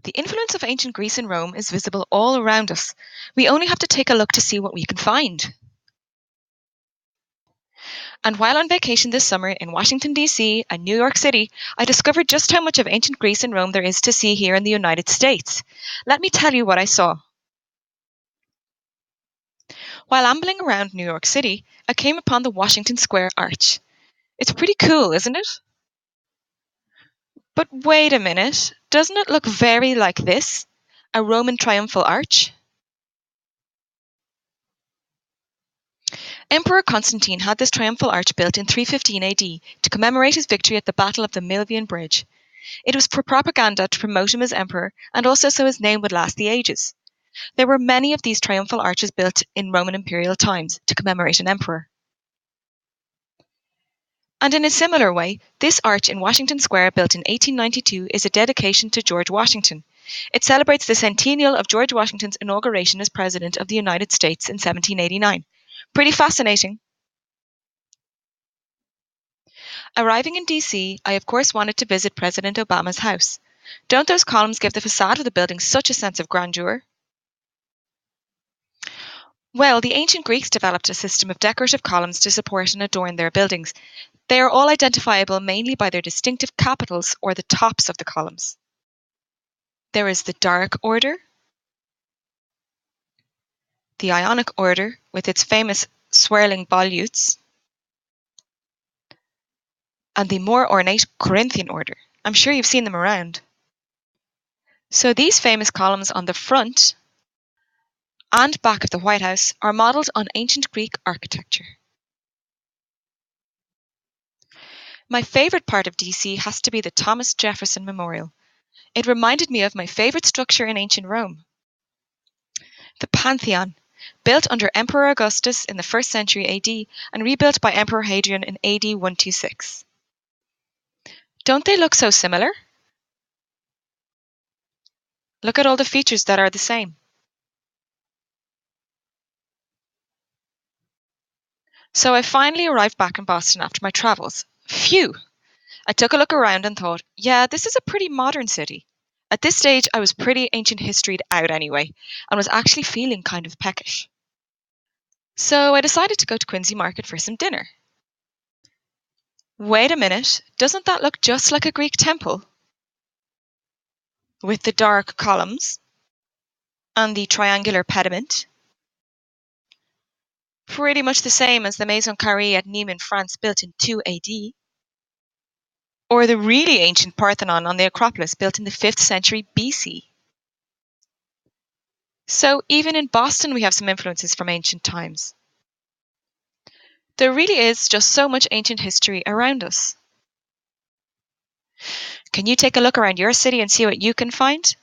The influence of ancient Greece and Rome is visible all around us. We only have to take a look to see what we can find. And while on vacation this summer in Washington, D.C. and New York City, I discovered just how much of ancient Greece and Rome there is to see here in the United States. Let me tell you what I saw. While ambling around New York City, I came upon the Washington Square Arch. It's pretty cool, isn't it? But wait a minute, doesn't it look very like this? A Roman triumphal arch? Emperor Constantine had this triumphal arch built in 315 AD to commemorate his victory at the Battle of the Milvian Bridge. It was for propaganda to promote him as emperor and also so his name would last the ages. There were many of these triumphal arches built in Roman imperial times to commemorate an emperor. And in a similar way, this arch in Washington Square built in 1892 is a dedication to George Washington. It celebrates the centennial of George Washington's inauguration as President of the United States in 1789. Pretty fascinating. Arriving in DC, I of course wanted to visit President Obama's house. Don't those columns give the facade of the building such a sense of grandeur? Well, the ancient Greeks developed a system of decorative columns to support and adorn their buildings. They are all identifiable mainly by their distinctive capitals or the tops of the columns. There is the Doric order, the Ionic order with its famous swirling volutes, and the more ornate Corinthian order. I'm sure you've seen them around. So these famous columns on the front and back of the White House are modelled on ancient Greek architecture. My favourite part of DC has to be the Thomas Jefferson Memorial. It reminded me of my favourite structure in ancient Rome, the Pantheon, built under Emperor Augustus in the 1st century AD and rebuilt by Emperor Hadrian in AD 126. Don't they look so similar? Look at all the features that are the same. So I finally arrived back in Boston after my travels. Phew! I took a look around and thought, yeah, this is a pretty modern city. At this stage, I was pretty ancient history'd out anyway, and was actually feeling kind of peckish. So I decided to go to Quincy Market for some dinner. Wait a minute, doesn't that look just like a Greek temple? With the dark columns and the triangular pediment. Pretty much the same as the Maison Carrée at Nîmes in France built in 2 AD. Or the really ancient Parthenon on the Acropolis built in the 5th century BC. So even in Boston we have some influences from ancient times. There really is just so much ancient history around us. Can you take a look around your city and see what you can find?